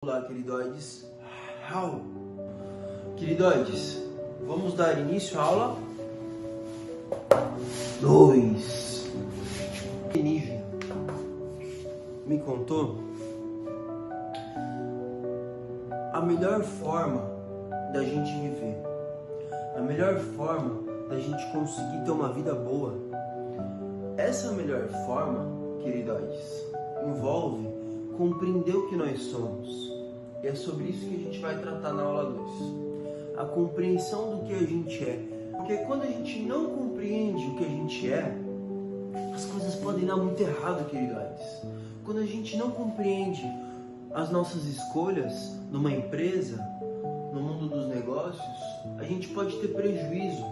Olá, queridoides. Queridoides, vamos dar início à aula 2. Níger me contou a melhor forma da gente viver, a melhor forma da gente conseguir ter uma vida boa. Essa melhor forma, queridoides, envolve compreender o que nós somos. E é sobre isso que a gente vai tratar na aula 2. A compreensão do que a gente é. Porque quando a gente não compreende o que a gente é, as coisas podem dar muito errado, queridoides. Quando a gente não compreende as nossas escolhas numa empresa, no mundo dos negócios, a gente pode ter prejuízo.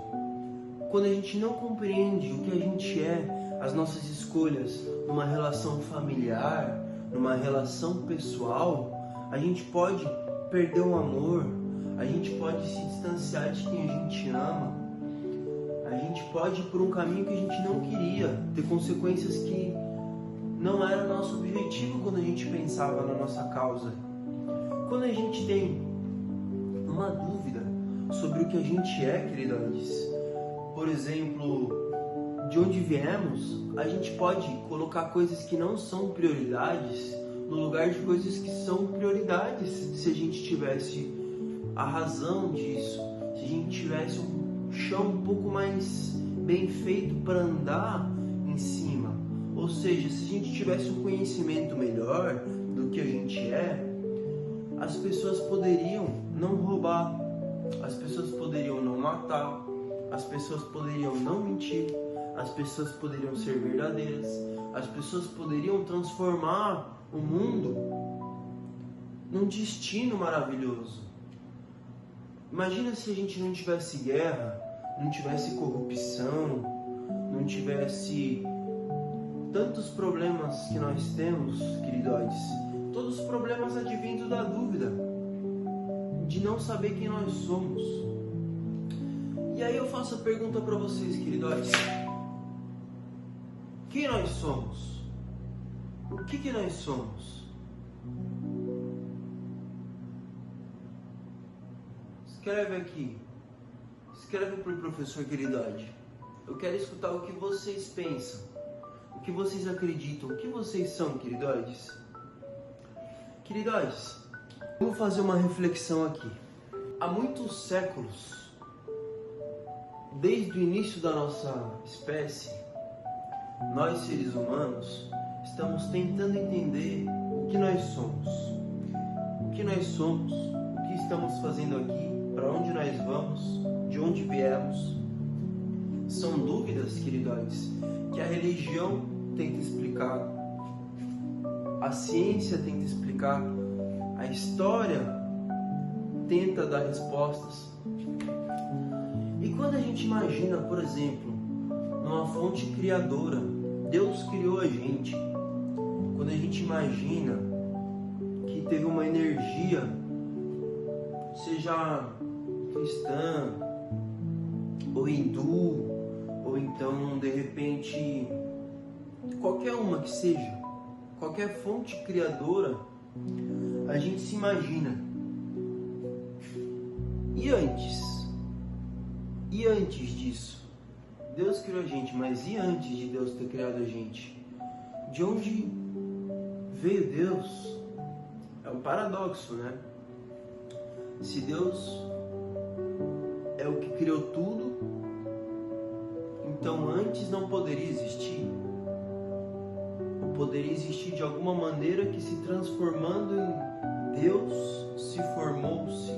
Quando a gente não compreende o que a gente é, as nossas escolhas numa relação familiar, numa relação pessoal, a gente pode perder o amor, a gente pode se distanciar de quem a gente ama, a gente pode ir por um caminho que a gente não queria, ter consequências que não era nosso objetivo quando a gente pensava na nossa causa. Quando a gente tem uma dúvida sobre o que a gente é, queridos, por exemplo, de onde viemos, a gente pode colocar coisas que não são prioridades no lugar de coisas que são prioridades. Se a gente tivesse a razão disso, se a gente tivesse um chão um pouco mais bem feito para andar em cima, ou seja, se a gente tivesse um conhecimento melhor do que a gente é, as pessoas poderiam não roubar, as pessoas poderiam não matar, as pessoas poderiam não mentir, as pessoas poderiam ser verdadeiras, as pessoas poderiam transformar o mundo num destino maravilhoso. Imagina se a gente não tivesse guerra, não tivesse corrupção, não tivesse tantos problemas que nós temos, queridos. Todos os problemas advindo da dúvida, de não saber quem nós somos. E aí eu faço a pergunta para vocês, queridos. Quem nós somos? O que nós somos? Escreve aqui. Escreve para o professor, queridade. Eu quero escutar o que vocês pensam, o que vocês acreditam, o que vocês são, queridoides. Queridoides, vamos fazer uma reflexão aqui. Há muitos séculos, desde o início da nossa espécie, nós seres humanos estamos tentando entender o que nós somos. O que nós somos, o que estamos fazendo aqui, para onde nós vamos, de onde viemos. São dúvidas, queridos, que a religião tenta explicar, a ciência tenta explicar, a história tenta dar respostas. E quando a gente imagina, por exemplo, numa fonte criadora, Deus criou a gente. Quando a gente imagina que teve uma energia, seja cristã, ou hindu, ou então de repente qualquer uma que seja, qualquer fonte criadora, a gente se imagina. E antes disso, Deus criou a gente, mas e antes de Deus ter criado a gente? De onde veio Deus? É um paradoxo, né? Se Deus é o que criou tudo, então antes não poderia existir. Ou poderia existir de alguma maneira que, se transformando em Deus, se formou-se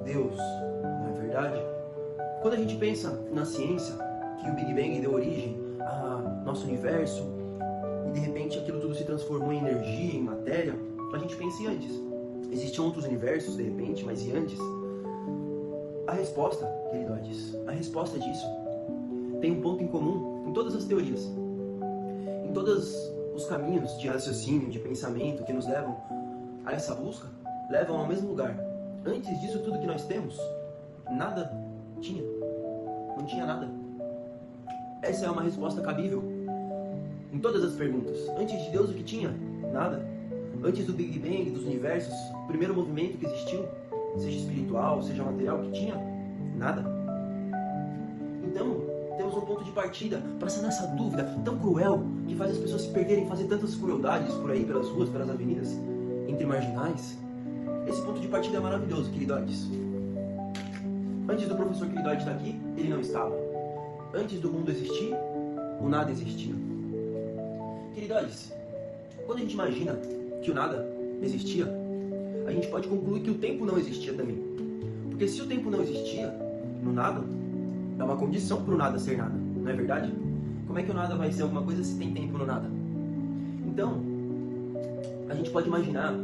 Deus. Não é verdade? Quando a gente pensa na ciência, que o Big Bang deu origem ao nosso universo, e de repente aquilo tudo se transformou em energia, em matéria, a gente pensa em antes. Existiam outros universos de repente, mas e antes? A resposta, queridos, a resposta disso tem um ponto em comum em todas as teorias, em todos os caminhos de raciocínio, de pensamento que nos levam a essa busca, levam ao mesmo lugar. Antes disso tudo que nós temos, nada tinha, não tinha nada. Essa é uma resposta cabível em todas as perguntas. Antes de Deus, o que tinha? Nada. Antes do Big Bang, dos universos, o primeiro movimento que existiu, seja espiritual, seja material, que tinha? Nada. Então, temos um ponto de partida para sanar essa dúvida tão cruel que faz as pessoas se perderem, fazer tantas crueldades por aí, pelas ruas, pelas avenidas, entre marginais. Esse ponto de partida é maravilhoso, queridoides. Antes do professor Queridoide estar aqui, ele não estava. Antes do mundo existir, o nada existia. Queridoides, quando a gente imagina que o nada existia, a gente pode concluir que o tempo não existia também. Porque se o tempo não existia, no nada, é uma condição para o nada ser nada, não é verdade? Como é que o nada vai ser alguma coisa se tem tempo no nada? Então, a gente pode imaginar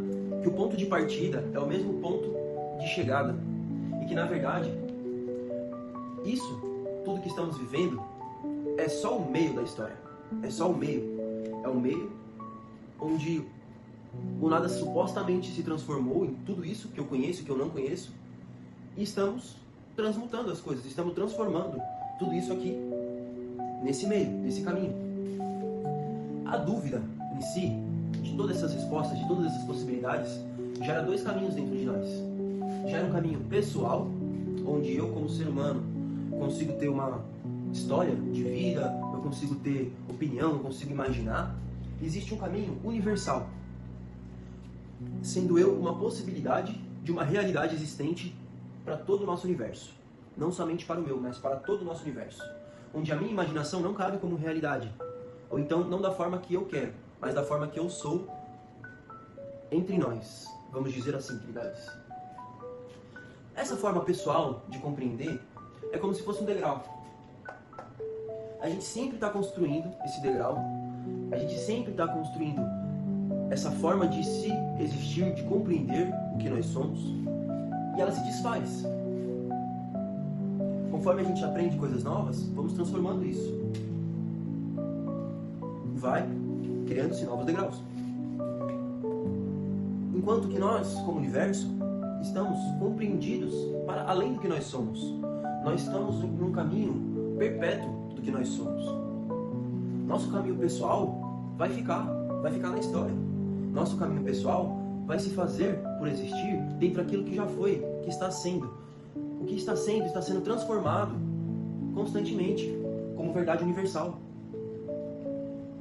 que o ponto de partida é o mesmo ponto de chegada. E que, na verdade, isso, tudo que estamos vivendo, é só o meio da história. É só o meio. É um meio onde o nada supostamente se transformou em tudo isso que eu conheço, que eu não conheço, e estamos transmutando as coisas, estamos transformando tudo isso aqui, nesse meio, nesse caminho. A dúvida em si, de todas essas respostas, de todas essas possibilidades, gera dois caminhos dentro de nós. Gera um caminho pessoal, onde eu, como ser humano, consigo ter uma história de vida, eu consigo ter opinião, eu consigo imaginar. Existe um caminho universal, sendo eu uma possibilidade de uma realidade existente para todo o nosso universo. Não somente para o meu, mas para todo o nosso universo. Onde a minha imaginação não cabe como realidade. Ou então, não da forma que eu quero, mas da forma que eu sou entre nós. Vamos dizer assim, queridas. Essa forma pessoal de compreender é como se fosse um degrau. A gente sempre está construindo esse degrau. A gente sempre está construindo essa forma de se existir, de compreender o que nós somos. E ela se desfaz. Conforme a gente aprende coisas novas, vamos transformando isso. Vai criando-se novos degraus. Enquanto que nós, como universo, estamos compreendidos para além do que nós somos. Nós estamos num caminho perpétuo do que nós somos. Nosso caminho pessoal vai ficar na história. Nosso caminho pessoal vai se fazer por existir dentro daquilo que já foi, que está sendo. O que está sendo transformado constantemente como verdade universal.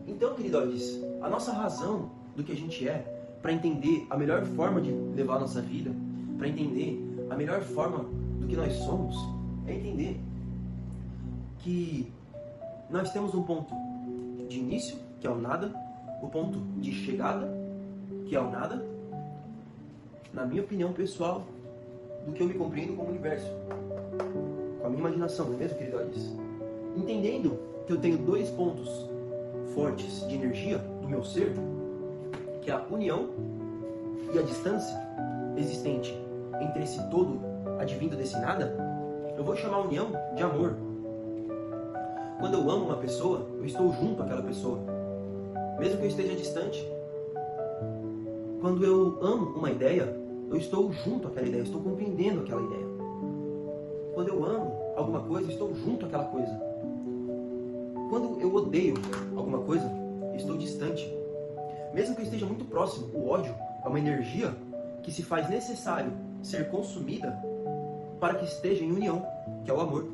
Então, queridos, a nossa razão do que a gente é, para entender a melhor forma de levar a nossa vida, para entender a melhor forma do que nós somos, é entender que nós temos um ponto de início, que é o nada, o ponto de chegada, que é o nada, na minha opinião pessoal, do que eu me compreendo como universo, com a minha imaginação, não é mesmo, queridos? Entendendo que eu tenho dois pontos fortes de energia do meu ser, que é a união e a distância existente entre esse todo advindo desse nada, eu vou chamar a união de amor. Quando eu amo uma pessoa, eu estou junto àquela pessoa, mesmo que eu esteja distante. Quando eu amo uma ideia, eu estou junto àquela ideia, estou compreendendo aquela ideia. Quando eu amo alguma coisa, estou junto àquela coisa. Quando eu odeio alguma coisa, estou distante. Mesmo que eu esteja muito próximo, o ódio é uma energia que se faz necessário ser consumida para que esteja em união, que é o amor.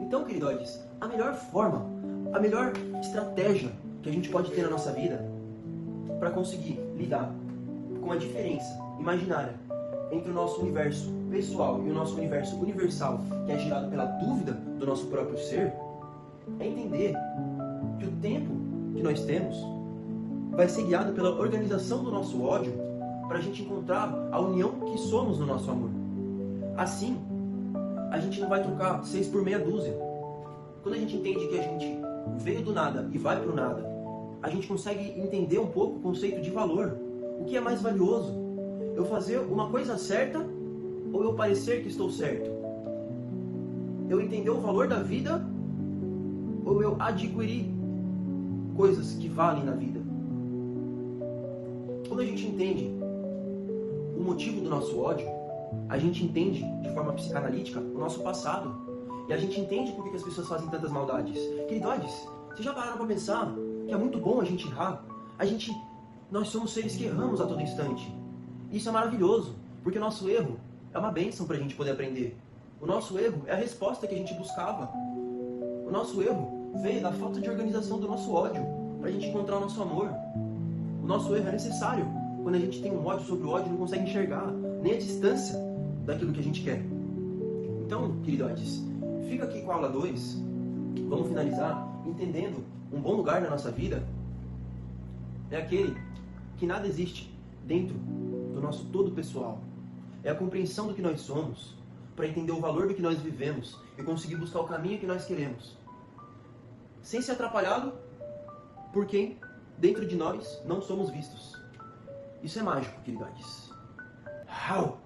Então, queridos, a melhor forma, a melhor estratégia que a gente pode ter na nossa vida para conseguir lidar com a diferença imaginária entre o nosso universo pessoal e o nosso universo universal, que é gerado pela dúvida do nosso próprio ser, é entender que o tempo que nós temos vai ser guiado pela organização do nosso ódio para a gente encontrar a união que somos no nosso amor. Assim, a gente não vai trocar 6 por meia dúzia. Quando a gente entende que a gente veio do nada e vai para o nada, a gente consegue entender um pouco o conceito de valor. O que é mais valioso? Eu fazer uma coisa certa ou eu parecer que estou certo? Eu entender o valor da vida ou eu adquirir coisas que valem na vida? Quando a gente entende o motivo do nosso ódio, a gente entende de forma psicanalítica o nosso passado. E a gente entende por que as pessoas fazem tantas maldades. Queridos, vocês já pararam para pensar que é muito bom a gente errar? A gente Nós somos seres que erramos a todo instante. Isso é maravilhoso, porque o nosso erro é uma bênção para a gente poder aprender. O nosso erro é a resposta que a gente buscava. O nosso erro veio da falta de organização do nosso ódio, para a gente encontrar o nosso amor. O nosso erro é necessário quando a gente tem um ódio sobre o ódio e não consegue enxergar nem a distância daquilo que a gente quer. Então, queridotes, fica aqui com a aula 2. Vamos finalizar entendendo um bom lugar na nossa vida é aquele que nada existe dentro do nosso todo pessoal. É a compreensão do que nós somos, para entender o valor do que nós vivemos e conseguir buscar o caminho que nós queremos. Sem ser atrapalhado por quem dentro de nós não somos vistos. Isso é mágico, queridotes. Uau!